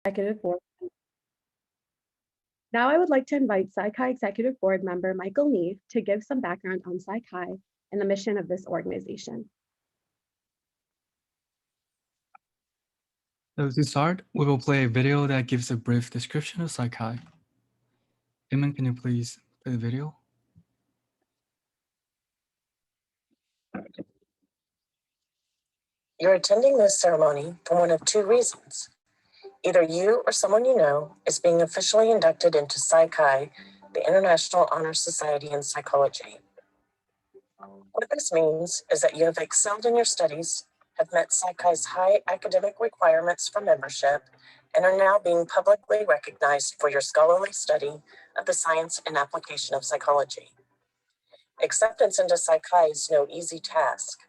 Executive Board. Now I would like to invite Sci-Chi Executive Board member Michael Neve to give some background on Sci-Chi and the mission of this organization. So to start, we will play a video that gives a brief description of Sci-Chi. Eamon, can you please play the video? You're attending this ceremony for one of two reasons. Either you or someone you know is being officially inducted into Sci-Chi, the International Honor Society in Psychology. What this means is that you have excelled in your studies, have met Sci-Chi's high academic requirements for membership, and are now being publicly recognized for your scholarly study of the science and application of psychology. Acceptance into Sci-Chi is no easy task.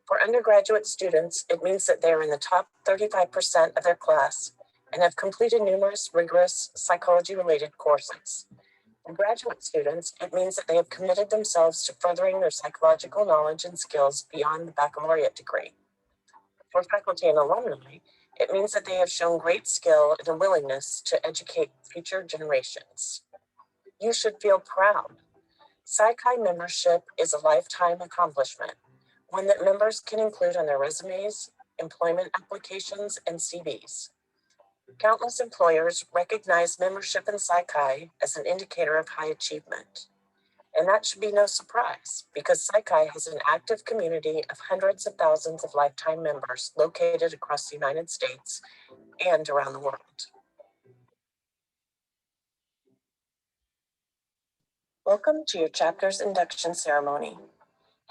For undergraduate students, it means that they are in the top 35% of their class and have completed numerous rigorous psychology-related courses. For graduate students, it means that they have committed themselves to furthering their psychological knowledge and skills beyond the baccalaureate degree. For faculty and alumni, it means that they have shown great skill and a willingness to educate future generations. You should feel proud. Sci-Chi membership is a lifetime accomplishment, one that members can include on their resumes, employment applications, and CVs. Countless employers recognize membership in Sci-Chi as an indicator of high achievement. And that should be no surprise, because Sci-Chi has an active community of hundreds of thousands of lifetime members located across the United States and around the world. Welcome to your chapter's induction ceremony.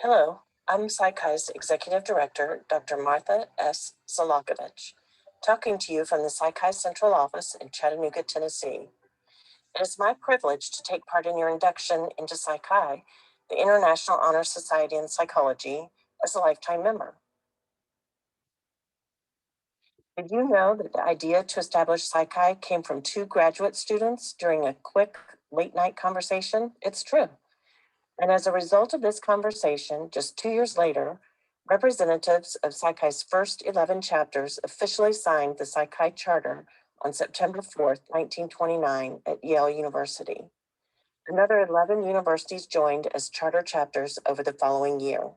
Hello, I'm Sci-Chi's Executive Director, Dr. Martha S. Zalakovich, talking to you from the Sci-Chi Central Office in Chattanooga, Tennessee. It is my privilege to take part in your induction into Sci-Chi, the International Honor Society in Psychology, as a lifetime member. Did you know that the idea to establish Sci-Chi came from two graduate students during a quick late-night conversation? It's true. And as a result of this conversation, just 2 years later, representatives of Sci-Chi's first 11 chapters officially signed the Sci-Chi Charter on September 4th, 1929 at Yale University. Another 11 universities joined as charter chapters over the following year.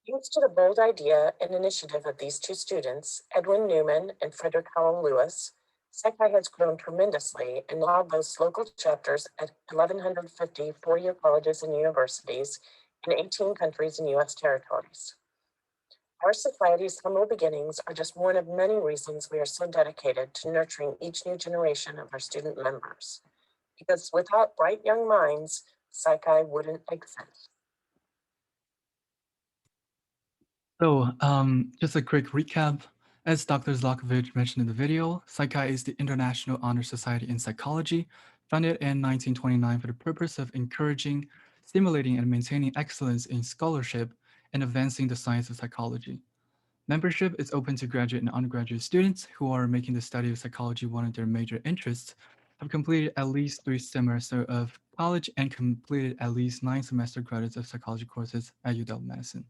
Thanks to the bold idea and initiative of these two students, Edwin Newman and Frederick Howell Lewis, Sci-Chi has grown tremendously and now boasts local chapters at 1,150 four-year colleges and universities in 18 countries and U.S. territories. Our society's humble beginnings are just one of many reasons we are so dedicated to nurturing each new generation of our student members. Because without bright young minds, Sci-Chi wouldn't exist. So just a quick recap. As Dr. Zlakovich mentioned in the video, Sci-Chi is the International Honor Society in Psychology, founded in 1929 for the purpose of encouraging, stimulating, and maintaining excellence in scholarship and advancing the science of psychology. Membership is open to graduate and undergraduate students who are making the study of psychology one of their major interests, have completed at least 3 semesters of college, and completed at least 9 semester credits of psychology courses at UW-Madison.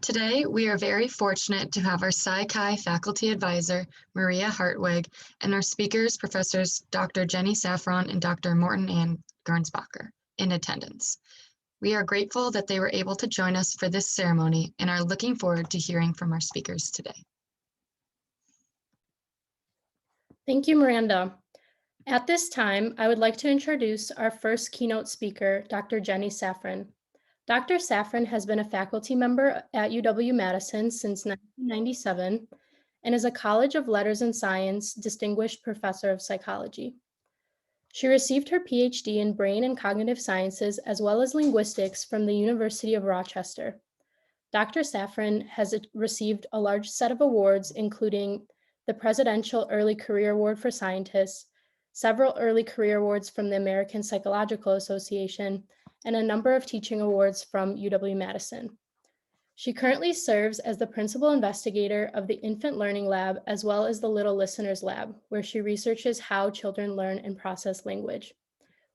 Today, we are very fortunate to have our Sci-Chi faculty advisor, Maria Hartwig, and our speakers, Professors Dr. Jenny Saffron and Dr. Morton Ann Gernsbacher, in attendance. We are grateful that they were able to join us for this ceremony and are looking forward to hearing from our speakers today. Thank you, Miranda. At this time, I would like to introduce our first keynote speaker, Dr. Jenny Saffron. Dr. Saffron has been a faculty member at UW-Madison since 1997 and is a College of Letters and Science Distinguished Professor of Psychology. She received her PhD in Brain and Cognitive Sciences as well as Linguistics from the University of Rochester. Dr. Saffron has received a large set of awards, including the Presidential Early Career Award for Scientists, several early career awards from the American Psychological Association, and a number of teaching awards from UW-Madison. She currently serves as the principal investigator of the Infant Learning Lab as well as the Little Listeners Lab, where she researches how children learn and process language.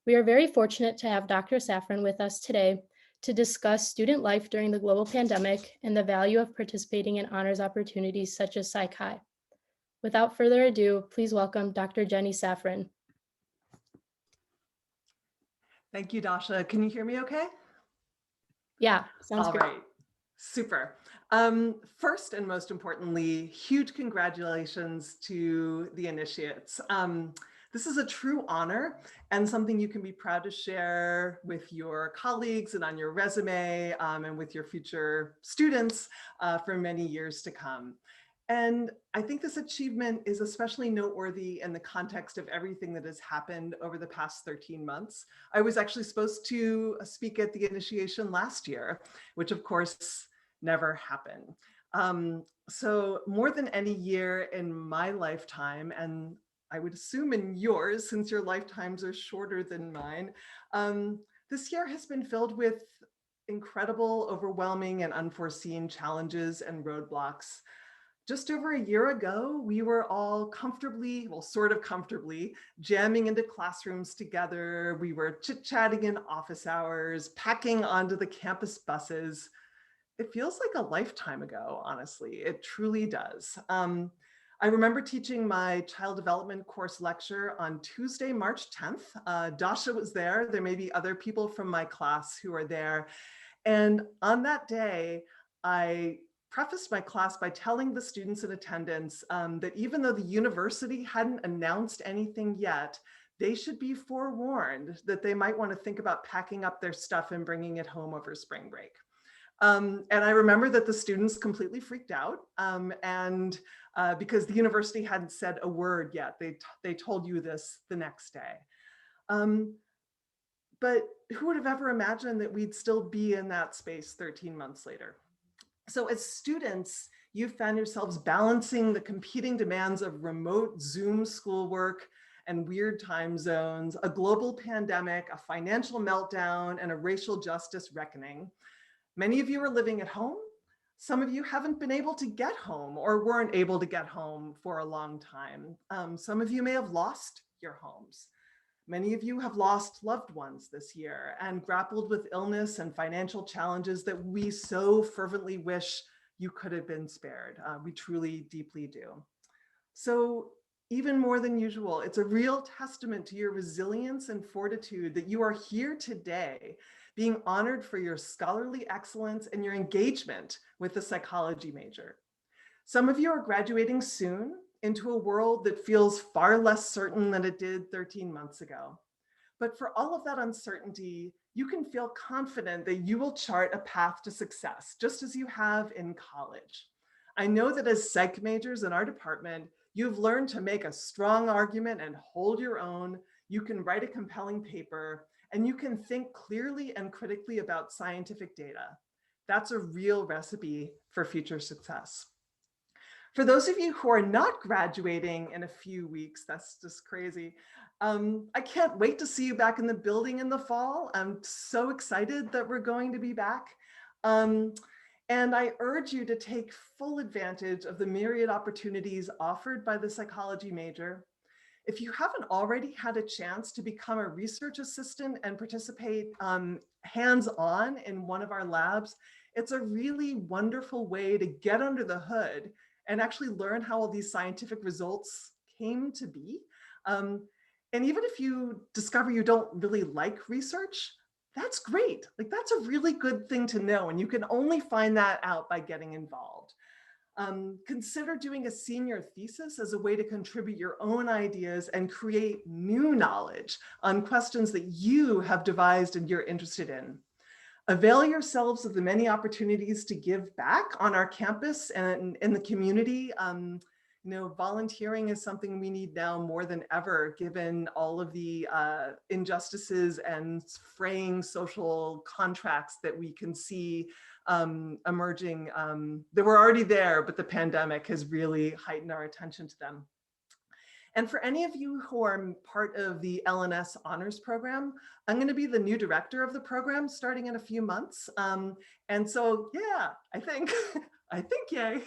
We are very fortunate to have Dr. Saffron with us today to discuss student life during the global pandemic and the value of participating in honors opportunities such as Psi Chi. Without further ado, please welcome Dr. Jenny Safran. Thank you, Dasha. Can you hear me okay? Yeah, sounds All great. right, super. First and most importantly, huge congratulations to the initiates. This is a true honor and something you can be proud to share with your colleagues and on your resume and with your future students for many years to come. And I think this achievement is especially noteworthy in the context of everything that has happened over the past 13 months. I was actually supposed to speak at the initiation last year, which of course never happened. So more than any year in my lifetime, and I would assume in yours, since your lifetimes are shorter than mine, this year has been filled with incredible, overwhelming, and unforeseen challenges and roadblocks. Just over a year ago, we were all comfortably, well, sort of comfortably, jamming into classrooms together. We were chit-chatting in office hours, packing onto the campus buses. It feels like a lifetime ago, honestly. It truly does. I remember teaching my child development course lecture on Tuesday, March 10th. Dasha was there. There may be other people from my class who are there. And on that day, I prefaced my class by telling the students in attendance that even though the university hadn't announced anything yet, they should be forewarned that they might want to think about packing up their stuff and bringing it home over spring break. And I remember that the students completely freaked out because the university hadn't said a word yet. They told you this the next day. But who would have ever imagined that we'd still be in that space 13 months later? So as students, you found yourselves balancing the competing demands of remote Zoom schoolwork and weird time zones, a global pandemic, a financial meltdown, and a racial justice reckoning. Many of you are living at home. Some of you haven't been able to get home or weren't able to get home for a long time. Some of you may have lost your homes. Many of you have lost loved ones this year and grappled with illness and financial challenges that we so fervently wish you could have been spared. We truly, deeply do. So even more than usual, it's a real testament to your resilience and fortitude that you are here today, being honored for your scholarly excellence and your engagement with the psychology major. Some of you are graduating soon into a world that feels far less certain than it did 13 months ago. But for all of that uncertainty, you can feel confident that you will chart a path to success, just as you have in college. I know that as psych majors in our department, you've learned to make a strong argument and hold your own. You can write a compelling paper, and you can think clearly and critically about scientific data. That's a real recipe for future success. For those of you who are not graduating in a few weeks, that's just crazy. I can't wait to see you back in the building in the fall. I'm so excited that we're going to be back. And I urge you to take full advantage of the myriad opportunities offered by the psychology major. If you haven't already had a chance to become a research assistant and participate hands-on in one of our labs, it's a really wonderful way to get under the hood and actually learn how all these scientific results came to be. And even if you discover you don't really like research, that's great. Like, that's a really good thing to know. And you can only find that out by getting involved. Consider doing a senior thesis as a way to contribute your own ideas and create new knowledge on questions that you have devised and you're interested in. Avail yourselves of the many opportunities to give back on our campus and in the community. Volunteering is something we need now more than ever, given all of the injustices and fraying social contracts that we can see emerging. They were already there, but the pandemic has really heightened our attention to them. And for any of you who are part of the LNS Honors Program, I'm going to be the new director of the program starting in a few months. And so, yeah, I think yay.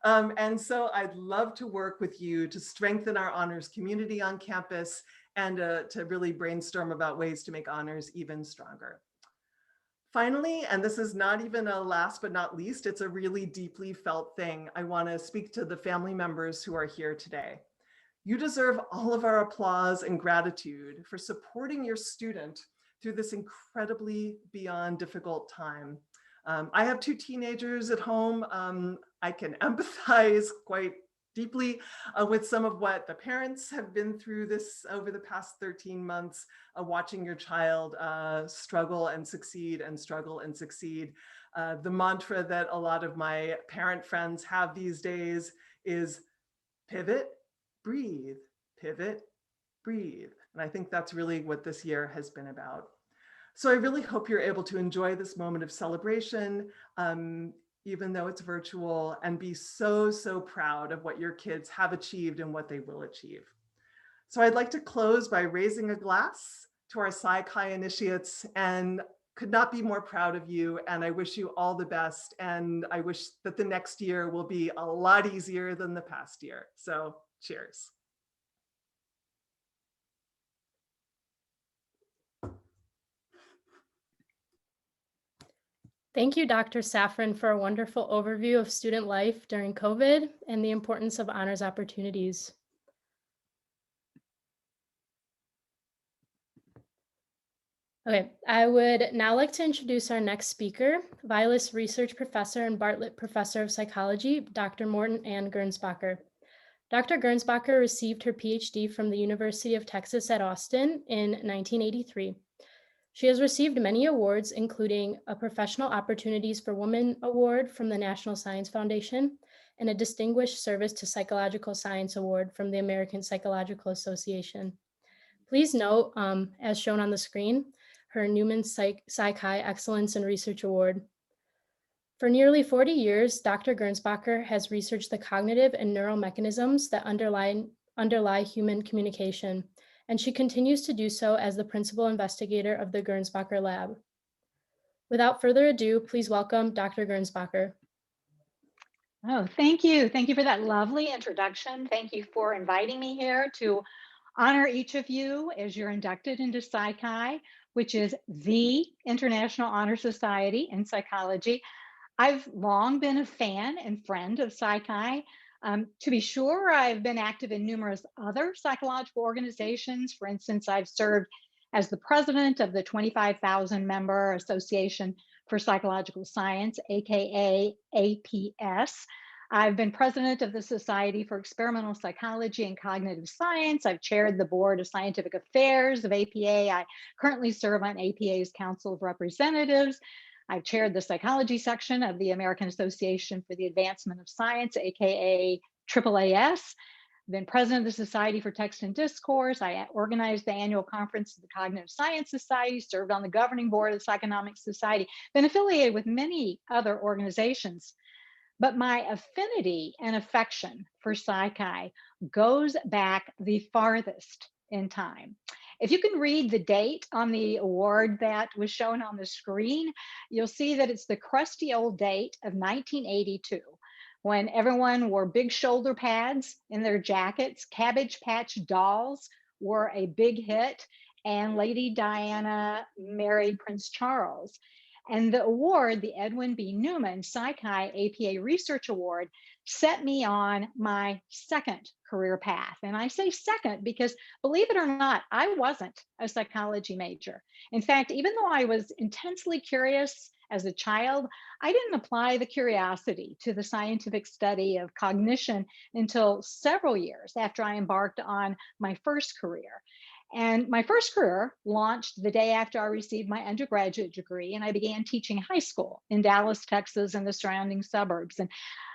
And so I'd love to work with you to strengthen our honors community on campus and to really brainstorm about ways to make honors even stronger. Finally, and this is not even a last but not least, it's a really deeply felt thing. I want to speak to the family members who are here today. You deserve all of our applause and gratitude for supporting your student through this incredibly beyond difficult time. I have 2 teenagers at home. I can empathize quite deeply with some of what the parents have been through this over the past 13 months, watching your child struggle and succeed and struggle and succeed. The mantra that a lot of my parent friends have these days is pivot, breathe, pivot, breathe. And I think that's really what this year has been about. So I really hope you're able to enjoy this moment of celebration, even though it's virtual, and be so, so proud of what your kids have achieved and what they will achieve. So I'd like to close by raising a glass to our Psi Chi initiates, and could not be more proud of you. And I wish you all the best. And I wish that the next year will be a lot easier than the past year. So cheers. Thank you, Dr. Safran, for a wonderful overview of student life during COVID and the importance of honors opportunities. Okay, I would now like to introduce our next speaker, Vilas Research Professor and Bartlett Professor of Psychology, Dr. Morton Ann Gernsbacher. Dr. Gernsbacher received her PhD from the University of Texas at Austin in 1983. She has received many awards, including a Professional Opportunities for Women Award from the National Science Foundation and a Distinguished Service to Psychological Science Award from the American Psychological Association. Please note, as shown on the screen, her Newman Psi Chi Excellence in Research Award. For nearly 40 years, Dr. Gernsbacher has researched the cognitive and neural mechanisms that underlie human communication, and she continues to do so as the principal investigator of the Gernsbacher Lab. Without further ado, please welcome Dr. Gernsbacher. Oh, thank you. Thank you for that lovely introduction. Thank you for inviting me here to honor each of you as you're inducted into Psi Chi, which is the International Honor Society in Psychology. I've long been a fan and friend of Psi Chi. To be sure, I've been active in numerous other psychological organizations. For instance, I've served as the president of the 25,000 member Association for Psychological Science, AKA APS. I've been president of the Society for Experimental Psychology and Cognitive Science. I've chaired the board of scientific affairs of APA. I currently serve on APA's Council of Representatives. I've chaired the psychology section of the American Association for the Advancement of Science, AKA AAAS. I've been president of the Society for Text and Discourse. I organized the annual conference of the Cognitive Science Society, served on the governing board of the Psychonomic Society, been affiliated with many other organizations. But my affinity and affection for Psi Chi goes back the farthest in time. If you can read the date on the award that was shown on the screen, you'll see that it's the crusty old date of 1982, when everyone wore big shoulder pads in their jackets. Cabbage Patch Dolls were a big hit, and Lady Diana married Prince Charles. And the award, the Edwin B. Newman Psi Chi APA Research Award, set me on my second career path. And I say second because, believe it or not, I wasn't a psychology major. In fact, even though I was intensely curious as a child, I didn't apply the curiosity to the scientific study of cognition until several years after I embarked on my first career. And my first career launched the day after I received my undergraduate degree, and I began teaching high school in Dallas, Texas, and the surrounding suburbs. And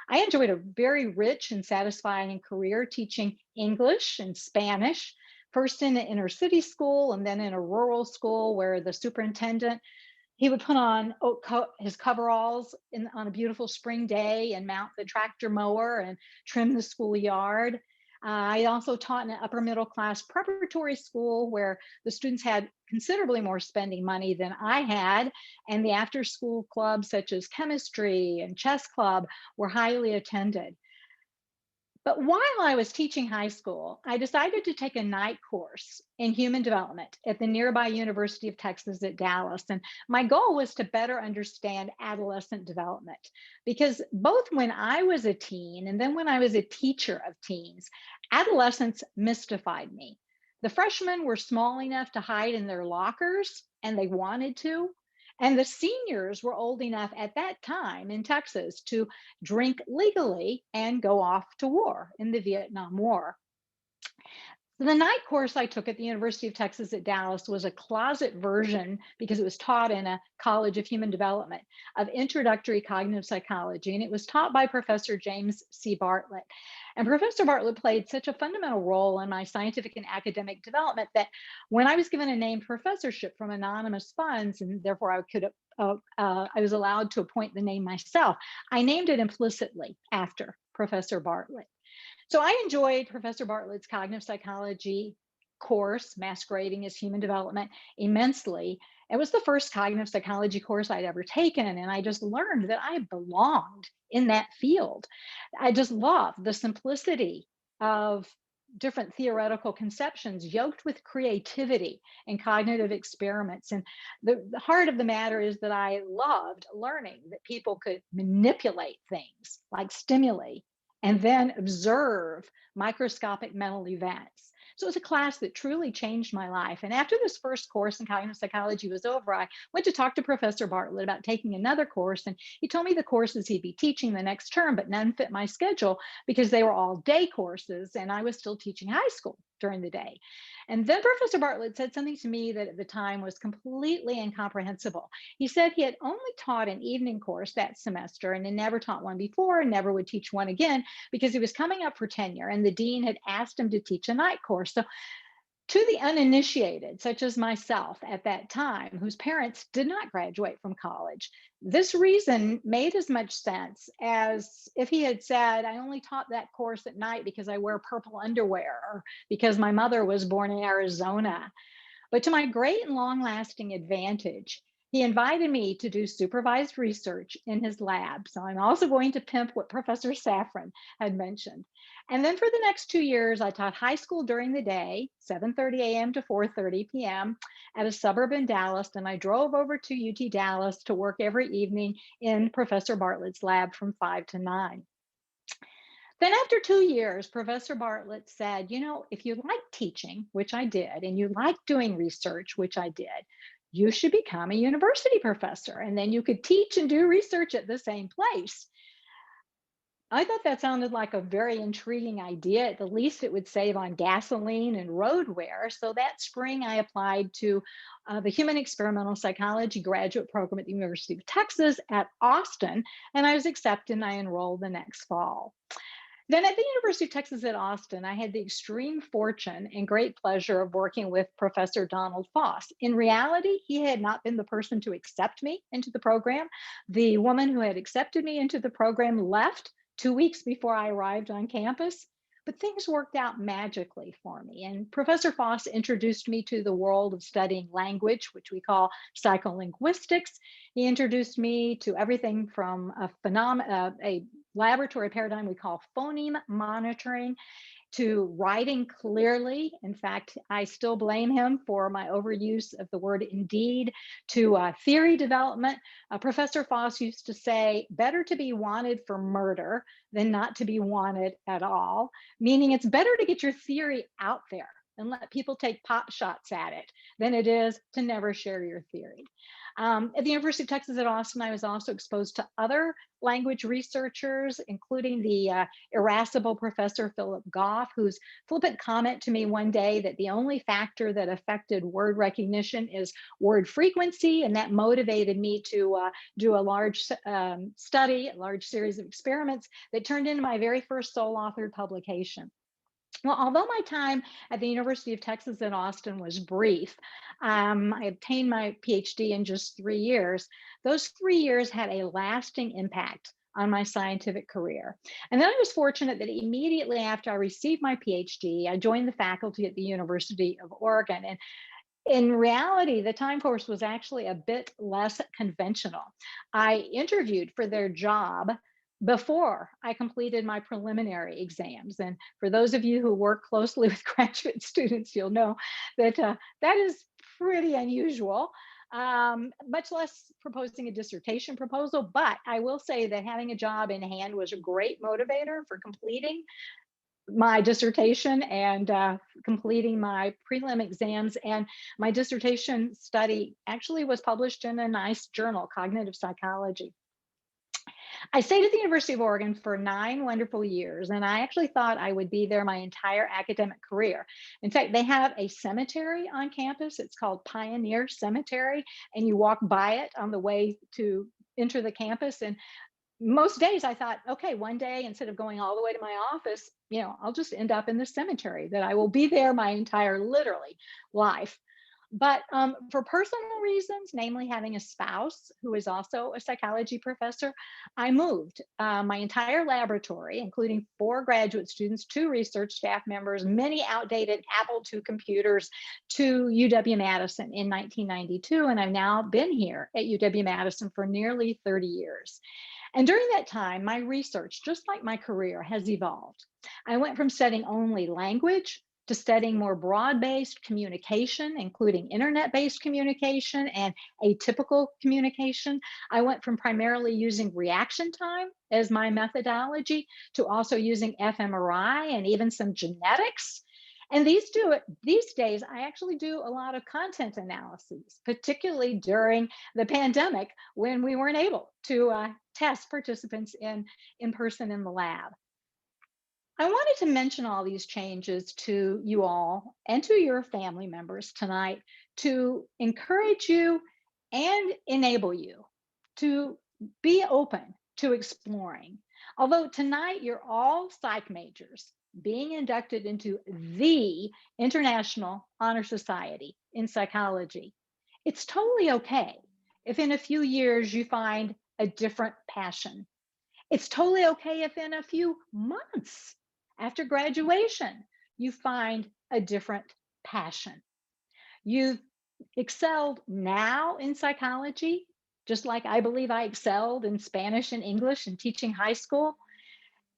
I enjoyed a very rich and satisfying career teaching English and Spanish, first in an inner city school and then in a rural school where the superintendent, he would put on his coveralls on a beautiful spring day and mount the tractor mower and trim the schoolyard. I also taught in an upper middle class preparatory school where the students had considerably more spending money than I had, and the after school clubs such as chemistry and chess club were highly attended. But while I was teaching high school, I decided to take a night course in human development at the nearby University of Texas at Dallas. And my goal was to better understand adolescent development, because both when I was a teen and then when I was a teacher of teens, adolescence mystified me. The freshmen were small enough to hide in their lockers, and they wanted to. And the seniors were old enough at that time in Texas to drink legally and go off to war in the Vietnam War. The night course I took at the University of Texas at Dallas was a closet version, because it was taught in a College of Human Development, of introductory cognitive psychology. And it was taught by Professor James C. Bartlett. And Professor Bartlett played such a fundamental role in my scientific and academic development that when I was given a named professorship from anonymous funds, and therefore I was allowed to appoint the name myself, I named it implicitly after Professor Bartlett. So I enjoyed Professor Bartlett's cognitive psychology course, masquerading as human development, immensely. It was the first cognitive psychology course I'd ever taken, and I just learned that I belonged in that field. I just loved the simplicity of different theoretical conceptions yoked with creativity and cognitive experiments. And the heart of the matter is that I loved learning that people could manipulate things like stimuli and then observe microscopic mental events. So it was a class that truly changed my life. And after this first course in cognitive psychology was over, I went to talk to Professor Bartlett about taking another course. And he told me the courses he'd be teaching the next term, but none fit my schedule because they were all day courses and I was still teaching high school during the day. And then Professor Bartlett said something to me that at the time was completely incomprehensible. He said he had only taught an evening course that semester and had never taught one before and never would teach one again because he was coming up for tenure and the dean had asked him to teach a night course. So to the uninitiated, such as myself at that time, whose parents did not graduate from college, this reason made as much sense as if he had said, I only taught that course at night because I wear purple underwear or because my mother was born in Arizona. But to my great and long-lasting advantage, he invited me to do supervised research in his lab. So I'm also going to pimp what Professor Safran had mentioned. And then for the next 2 years, I taught high school during the day, 7:30 a.m. to 4:30 p.m. at a suburb in Dallas. And I drove over to UT Dallas to work every evening in Professor Bartlett's lab from 5 to 9. Then after 2 years, Professor Bartlett said, you know, if you like teaching, which I did, and you like doing research, which I did, you should become a university professor. And then you could teach and do research at the same place. I thought that sounded like a very intriguing idea. At the least, it would save on gasoline and road wear. So that spring, I applied to the Human Experimental Psychology graduate program at the University of Texas at Austin, and I was accepted and I enrolled the next fall. Then at the University of Texas at Austin, I had the extreme fortune and great pleasure of working with Professor Donald Foss. In reality, he had not been the person to accept me into the program. The woman who had accepted me into the program left 2 weeks before I arrived on campus, but things worked out magically for me. And Professor Foss introduced me to the world of studying language, which we call psycholinguistics. He introduced me to everything from a laboratory paradigm we call phoneme monitoring, to writing clearly. In fact, I still blame him for my overuse of the word indeed, to theory development. Professor Foss used to say, better to be wanted for murder than not to be wanted at all, meaning it's better to get your theory out there and let people take pot shots at it than it is to never share your theory. At the University of Texas at Austin, I was also exposed to other language researchers, including the irascible Professor Philip Goff, whose flippant comment to me one day that the only factor that affected word recognition is word frequency, and that motivated me to do a large study, a large series of experiments that turned into my very first sole authored publication. Well, although my time at the University of Texas at Austin was brief, I obtained my PhD in just 3 years. Those 3 years had a lasting impact on my scientific career. And then I was fortunate that immediately after I received my PhD, I joined the faculty at the University of Oregon. And in reality, the time course was actually a bit less conventional. I interviewed for their job before I completed my preliminary exams. And for those of you who work closely with graduate students, you'll know that that is pretty unusual, much less proposing a dissertation proposal. But I will say that having a job in hand was a great motivator for completing my dissertation and completing my prelim exams. And my dissertation study actually was published in a nice journal, Cognitive Psychology. I stayed at the University of Oregon for 9 wonderful years, and I actually thought I would be there my entire academic career. In fact, they have a cemetery on campus. It's called Pioneer Cemetery, and you walk by it on the way to enter the campus. And most days I thought, okay, one day instead of going all the way to my office, I'll just end up in the cemetery, that I will be there my entire, literally, life. But for personal reasons, namely having a spouse who is also a psychology professor, I moved my entire laboratory, including 4 graduate students, 2 research staff members, many outdated Apple II computers, to UW-Madison in 1992. And I've now been here at UW-Madison for nearly 30 years. And during that time, my research, just like my career, has evolved. I went from studying only language to studying more broad-based communication, including internet-based communication and atypical communication. I went from primarily using reaction time as my methodology to also using fMRI and even some genetics. And these days, I actually do a lot of content analyses, particularly during the pandemic when we weren't able to test participants in person in the lab. I wanted to mention all these changes to you all and to your family members tonight to encourage you and enable you to be open to exploring. Although tonight you're all psych majors being inducted into the International Honor Society in Psychology, it's totally okay if in a few years you find a different passion. It's totally okay if in a few months after graduation, you find a different passion. You've excelled now in psychology, just like I believe I excelled in Spanish and English and teaching high school.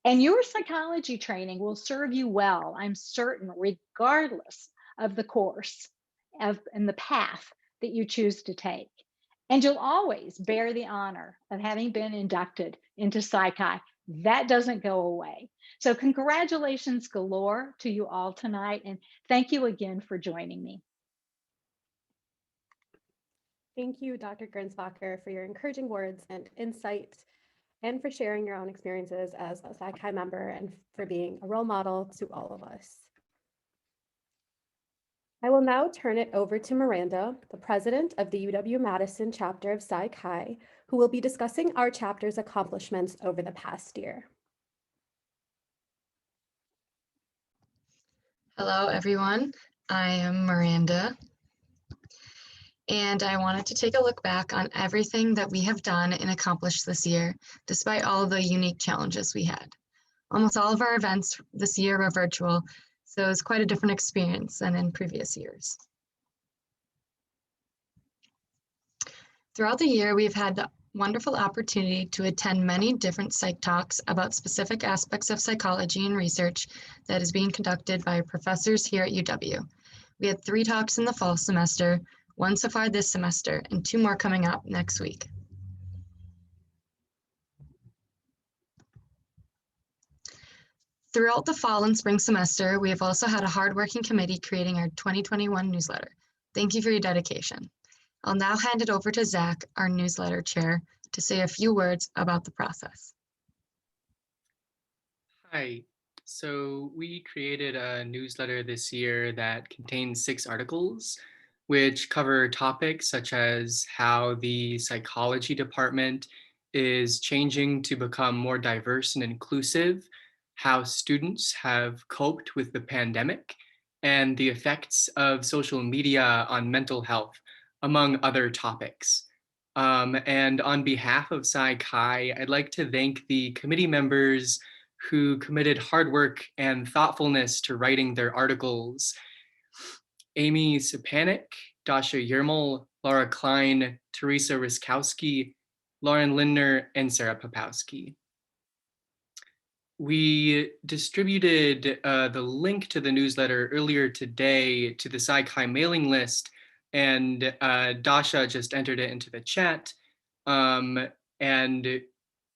And your psychology training will serve you well, I'm certain, regardless of the course and the path that you choose to take. And you'll always bear the honor of having been inducted into Psych-Hi. That doesn't go away. So congratulations galore to you all tonight, and thank you again for joining me. Thank you, Dr. Gernsbacher, for your encouraging words and insight, and for sharing your own experiences as a Psych-Hi member and for being a role model to all of us. I will now turn it over to Miranda, the president of the UW-Madison chapter of Psych-Hi, who will be discussing our chapter's accomplishments over the past year. Hello, everyone. I am Miranda, and I wanted to take a look back on everything that we have done and accomplished this year, despite all the unique challenges we had. Almost all of our events this year were virtual, so it was quite a different experience than in previous years. Throughout the year, we've had the wonderful opportunity to attend many different psych talks about specific aspects of psychology and research that is being conducted by professors here at UW. We had 3 talks in the fall semester, 1 so far this semester, and 2 more coming up next week. Throughout the fall and spring semester, we have also had a hardworking committee creating our 2021 newsletter. Thank you for your dedication. I'll now hand it over to Zach, our newsletter chair, to say a few words about the process. Hi. So we created a newsletter this year that contains 6 articles, which cover topics such as how the psychology department is changing to become more diverse and inclusive, how students have coped with the pandemic, and the effects of social media on mental health, among other topics. And on behalf of Psych-Hi, I'd like to thank the committee members who committed hard work and thoughtfulness to writing their articles. Amy Sapanik, Dasha Yermel, Laura Klein, Teresa Ryskowski, Lauren Lindner, and Sarah Popowski. We distributed the link to the newsletter earlier today to the Sci-Chi mailing list, and Dasha just entered it into the chat. And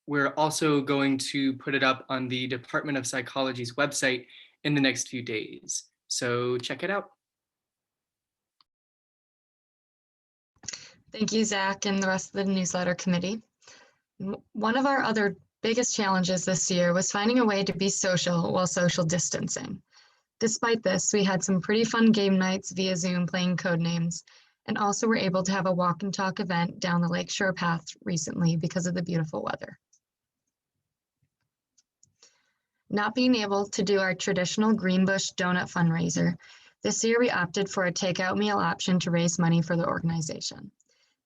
we're also going to put it up on the Department of Psychology's website in the next few days. So check it out. Thank you, Zach, and the rest of the newsletter committee. One of our other biggest challenges this year was finding a way to be social while social distancing. Despite this, we had some pretty fun game nights via Zoom playing Codenames, and also were able to have a walk and talk event down the Lakeshore Path recently because of the beautiful weather. Not being able to do our traditional Greenbush donut fundraiser, this year we opted for a takeout meal option to raise money for the organization.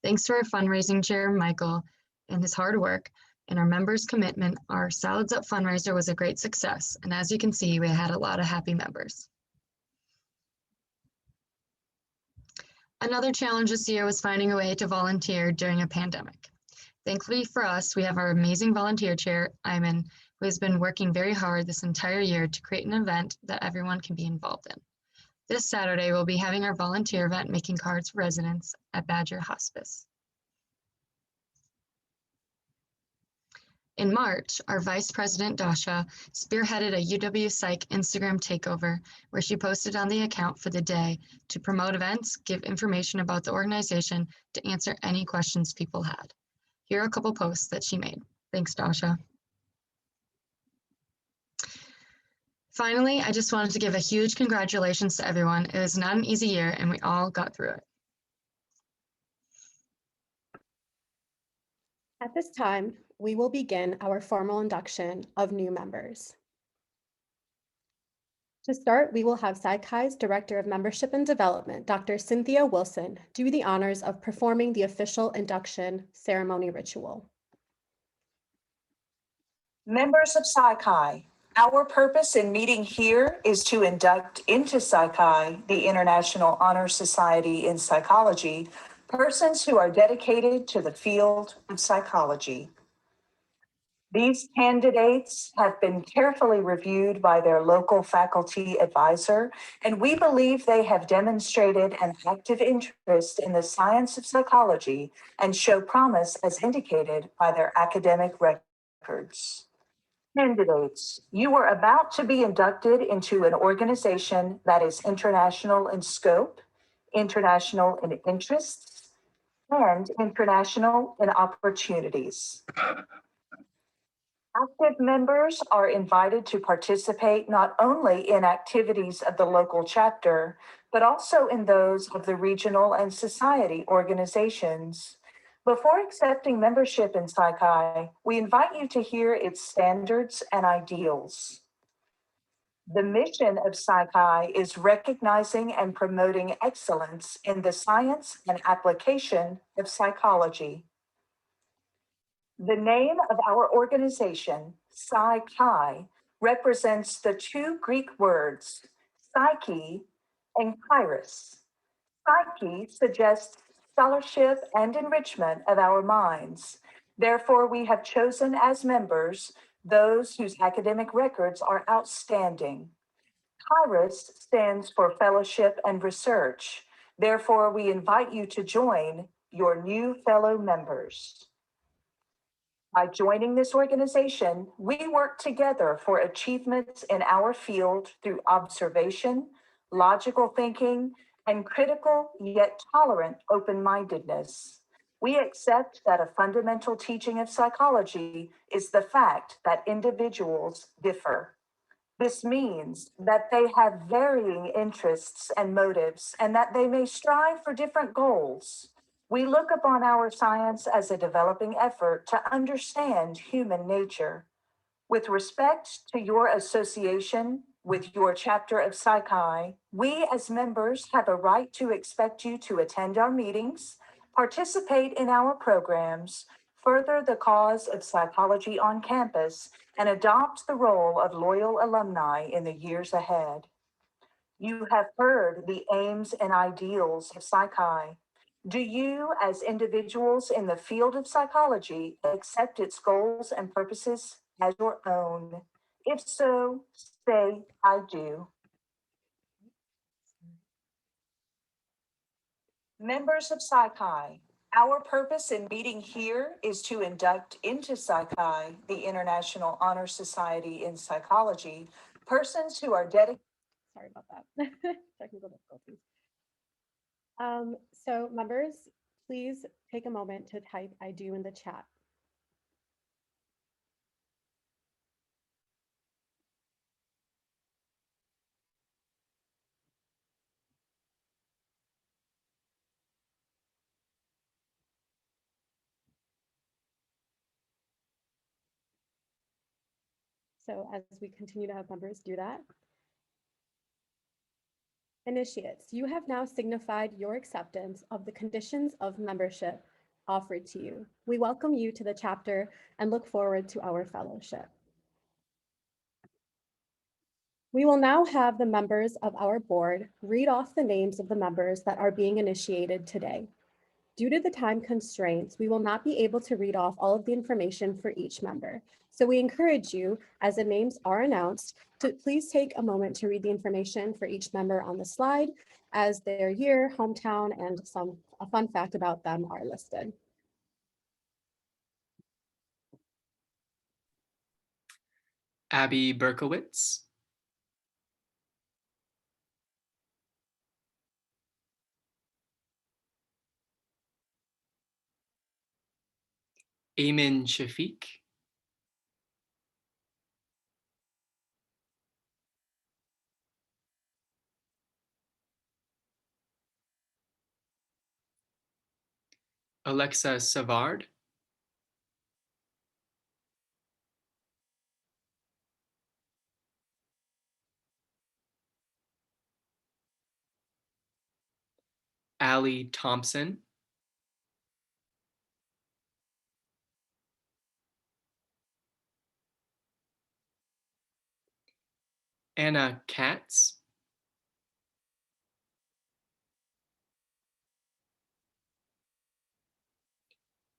Thanks to our fundraising chair, Michael, and his hard work and our members' commitment, our Salads Up fundraiser was a great success. And as you can see, we had a lot of happy members. Another challenge this year was finding a way to volunteer during a pandemic. Thankfully for us, we have our amazing volunteer chair, Iman, who has been working very hard this entire year to create an event that everyone can be involved in. This Saturday, we'll be having our volunteer event making cards for residents at Badger Hospice. In March, our Vice President Dasha spearheaded a UW Psych Instagram takeover where she posted on the account for the day to promote events, give information about the organization, to answer any questions people had. Here are a couple posts that she made. Thanks, Dasha. Finally, I just wanted to give a huge congratulations to everyone. It was not an easy year and we all got through it. At this time, we will begin our formal induction of new members. To start, we will have Sci-Chi's Director of Membership and Development, Dr. Cynthia Wilson, do the honors of performing the official induction ceremony ritual. Members of Sci-Chi, our purpose in meeting here is to induct into Sci-Chi, the International Honor Society in Psychology, persons who are dedicated to the field of psychology. These candidates have been carefully reviewed by their local faculty advisor, and we believe they have demonstrated an active interest in the science of psychology and show promise as indicated by their academic records. Candidates, you are about to be inducted into an organization that is international in scope, international in interests, and international in opportunities. Active members are invited to participate not only in activities of the local chapter, but also in those of the regional and society organizations. Before accepting membership in Sci-Chi, we invite you to hear its standards and ideals. The mission of Sci-Chi is recognizing and promoting excellence in the science and application of psychology. The name of our organization, Sci-Chi, represents the two Greek words, psyche and kairos. Psyche suggests scholarship and enrichment of our minds. Therefore, we have chosen as members those whose academic records are outstanding. Kairos stands for fellowship and research. Therefore, we invite you to join your new fellow members. By joining this organization, we work together for achievements in our field through observation, logical thinking, and critical yet tolerant open-mindedness. We accept that a fundamental teaching of psychology is the fact that individuals differ. This means that they have varying interests and motives, and that they may strive for different goals. We look upon our science as a developing effort to understand human nature. With respect to your association with your chapter of Sci-Chi, we as members have a right to expect you to attend our meetings, participate in our programs, further the cause of psychology on campus, and adopt the role of loyal alumni in the years ahead. You have heard the aims and ideals of Sci-Chi. Do you, as individuals in the field of psychology, accept its goals and purposes as your own? If so, say, I do. Members of Psi Chi, our purpose in meeting here is to induct into Psi Chi, the International Honor Society in Psychology, persons who are dedicated. Sorry about that. Technical difficulties. So members, please take a moment to type I do in the chat. So as we continue to have members do that. Initiates, you have now signified your acceptance of the conditions of membership offered to you. We welcome you to the chapter and look forward to our fellowship. We will now have the members of our board read off the names of the members that are being initiated today. Due to the time constraints, we will not be able to read off all of the information for each member. So we encourage you, as the names are announced, to please take a moment to read the information for each member on the slide, as their year, hometown, and a fun fact about them are listed. Abby Berkowitz, Ayman Shafiq, Alexa Savard, Allie Thompson, Anna Katz,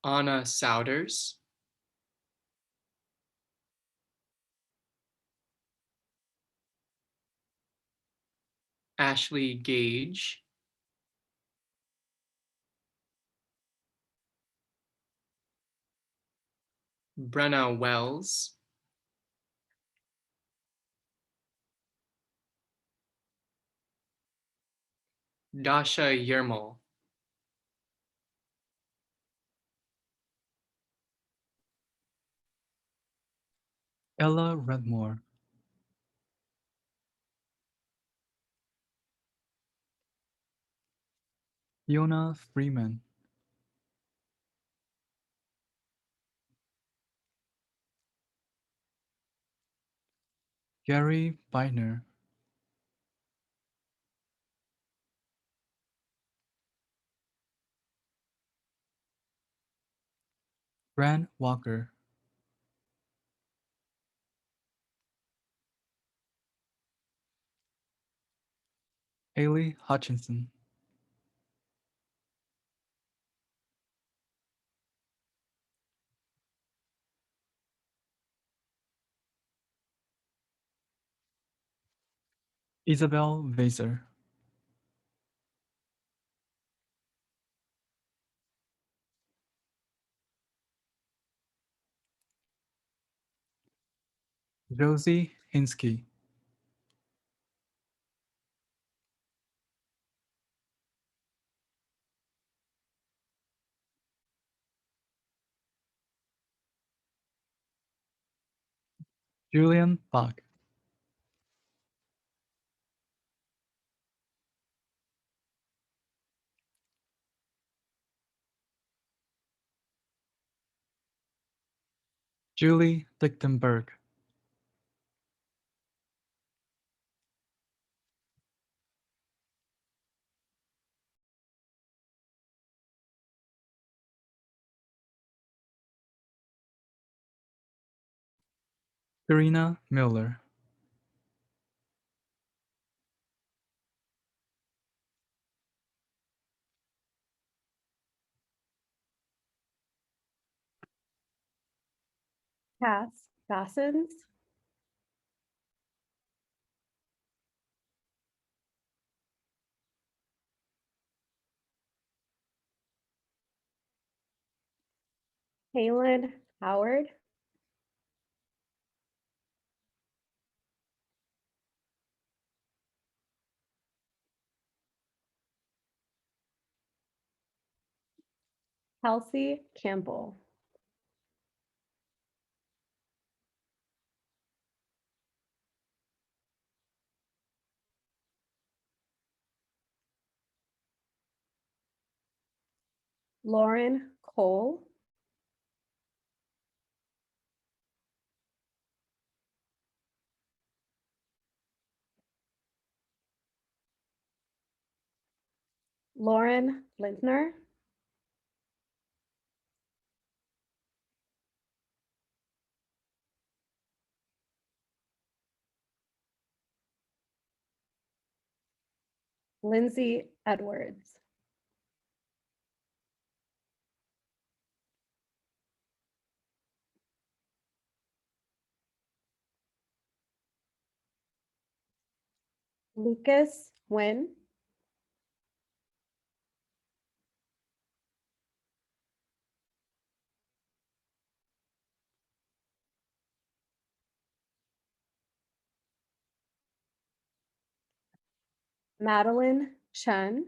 Anna Souders, Ashley Gage, Brenna Wells, Dasha Yermal, Ella Redmore, Fiona Freeman, Gary Beiner, Fran Walker, Haley Hutchinson, Isabel Vaser, Josie Hinsky, Julian Bach, Julie Lichtenberg, Karina Miller, Cass Gossens, Kaylin Howard. Kelsey Campbell. Lauren Cole. Lauren Lintner. Lindsay Edwards. Lucas Nguyen. Madeline Chen.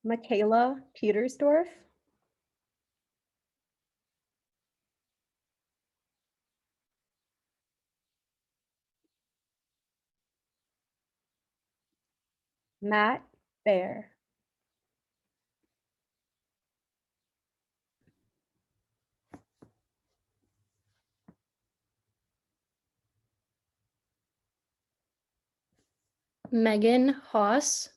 Michaela Petersdorf. Matt Bear. Megan Haas.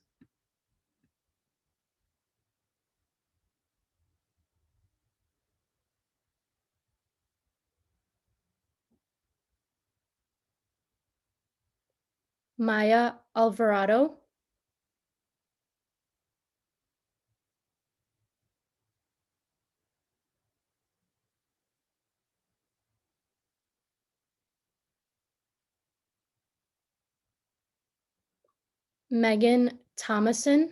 Maya Alvarado. Megan Thomason.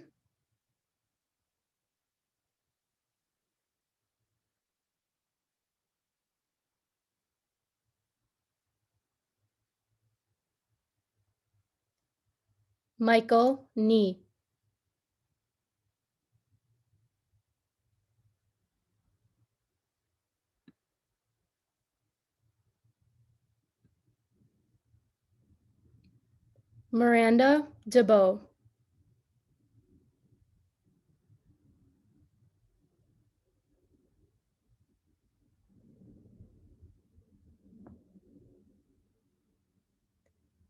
Michael Nee. Miranda DeBow.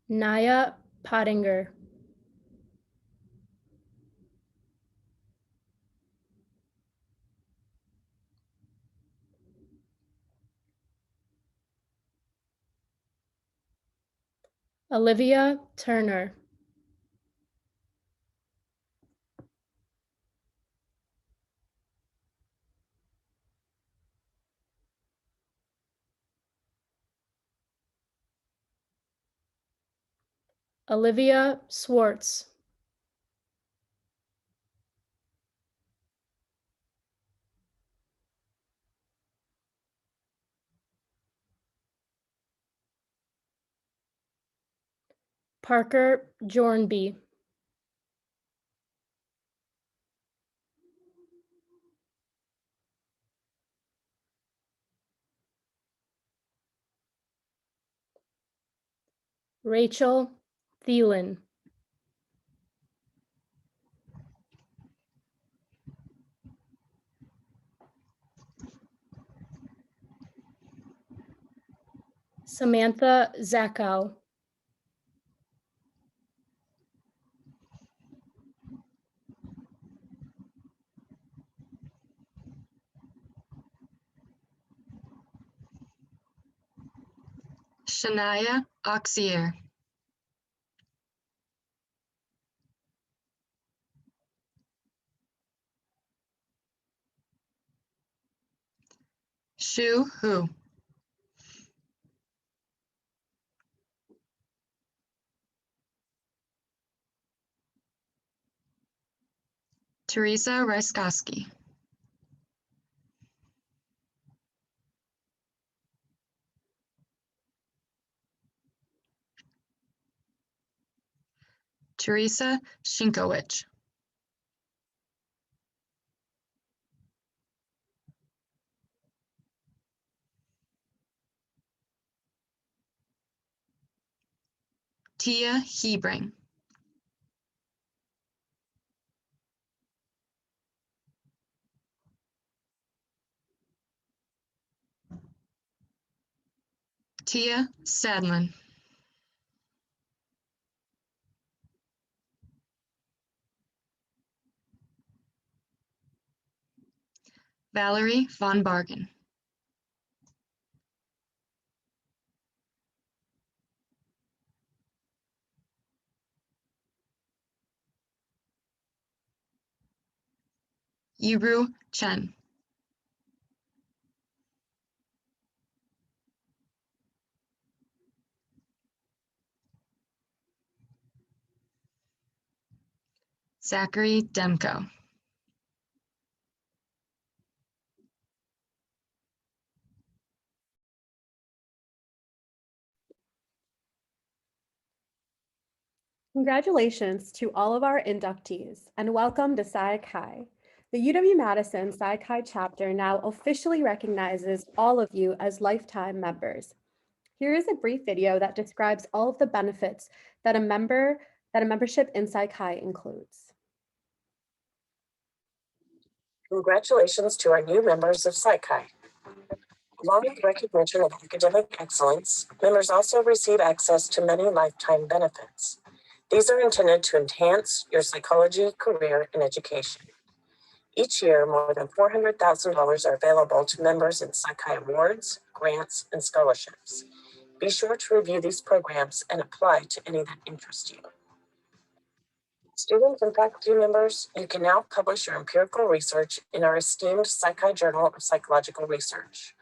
Naya Pottinger. Olivia Turner. Olivia Swartz. Parker Jornby. Rachel Thielen. Samantha Zachow. Shania Oxier. Shu Hu. Teresa Ryskoski. Teresa Shinkowicz. Tia Hebring. Tia Sadlin. Valerie von Bargen. Yibru Chen. Zachary Demko. Congratulations to all of our inductees and welcome to Psi Chi. The UW-Madison Psi Chi chapter now officially recognizes all of you as lifetime members. Here is a brief video that describes all of the benefits that a membership in Psi Chi includes. Congratulations to our new members of Psi Chi. Along with recognition of academic excellence, members also receive access to many lifetime benefits. These are intended to enhance your psychology, career, and education. Each year, more than $400,000 are available to members in Psi Chi awards, grants, and scholarships. Be sure to review these programs and apply to any that interest you. Students and faculty members, you can now publish your empirical research in our esteemed Psi Chi Journal of Psychological Research.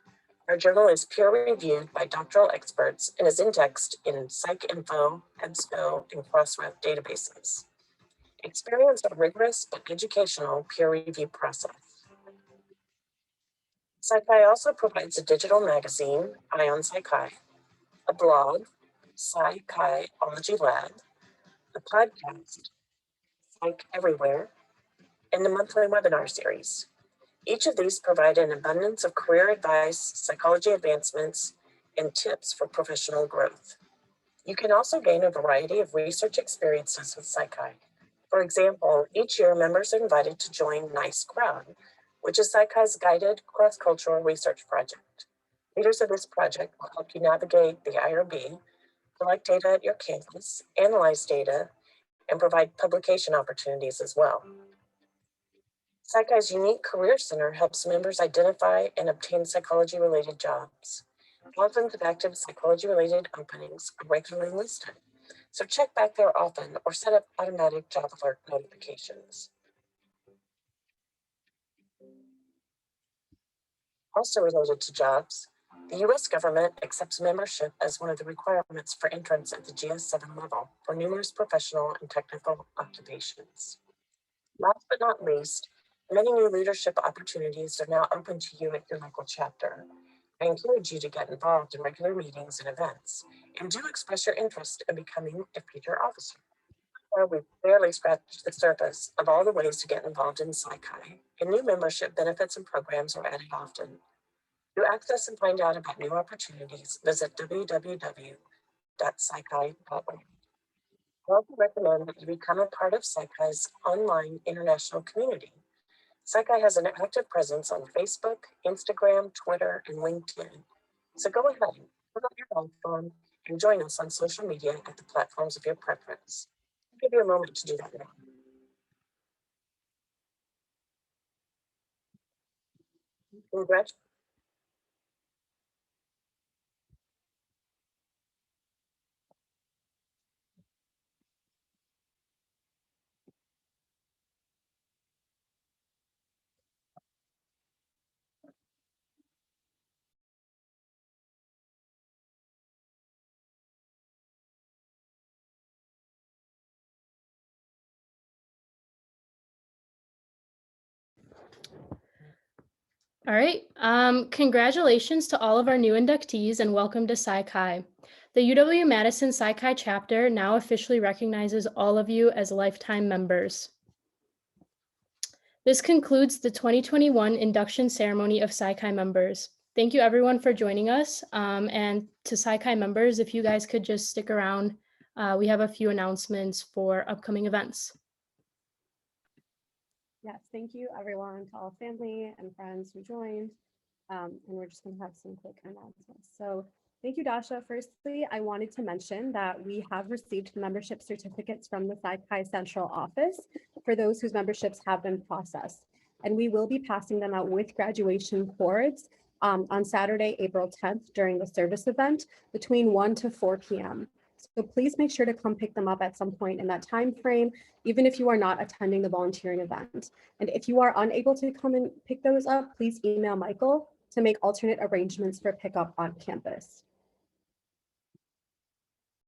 Our journal is peer-reviewed by doctoral experts and is indexed in PsycInfo, EBSCO, and Crossref databases. Experience a rigorous but educational peer review process. Psi Chi also provides a digital magazine, Ion Psi Chi, a blog, Psi Chi-ology Lab, a podcast, Psych Everywhere, and a monthly webinar series. Each of these provide an abundance of career advice, psychology advancements, and tips for professional growth. You can also gain a variety of research experiences with Psi Chi. For example, each year members are invited to join NICE Crowd, which is Psi Chi's guided cross-cultural research project. Leaders of this project will help you navigate the IRB, collect data at your campus, analyze data, and provide publication opportunities as well. Psi Chi's unique career center helps members identify and obtain psychology-related jobs. Thousands of active psychology-related openings are regularly listed, so check back there often or set up automatic job alert notifications. Also related to jobs, the U.S. government accepts membership as one of the requirements for entrance at the GS7 level for numerous professional and technical occupations. Last but not least, many new leadership opportunities are now open to you at your local chapter. I encourage you to get involved in regular meetings and events, and do express your interest in becoming a future officer. Well, we've barely scratched the surface of all the ways to get involved in Psi Chi, and new membership benefits and programs are added often. To access and find out about new opportunities, visit www.psychi.org. I also recommend that you become a part of Psi Chi's online international community. Psi Chi has an active presence on Facebook, Instagram, Twitter, and LinkedIn. So go ahead, put up your iPhone, and join us on social media at the platforms of your preference. I'll give you a moment to do that now. Congratulations. All right. Congratulations to all of our new inductees and welcome to Psi Chi. The UW-Madison Psi Chi chapter now officially recognizes all of you as lifetime members. This concludes the 2021 induction ceremony of Psi Chi members. Thank you everyone for joining us. And to Psi Chi members, if you guys could just stick around, we have a few announcements for upcoming events. Yes, thank you everyone, to all family and friends who joined. And we're just going to have some quick announcements. So thank you, Dasha. Firstly, I wanted to mention that we have received membership certificates from the Psi Chi Central Office for those whose memberships have been processed. And we will be passing them out with graduation cords on Saturday, April 10th during the service event between 1 to 4 p.m. So please make sure to come pick them up at some point in that time frame, even if you are not attending the volunteering event. And if you are unable to come and pick those up, please email Michael to make alternate arrangements for pickup on campus.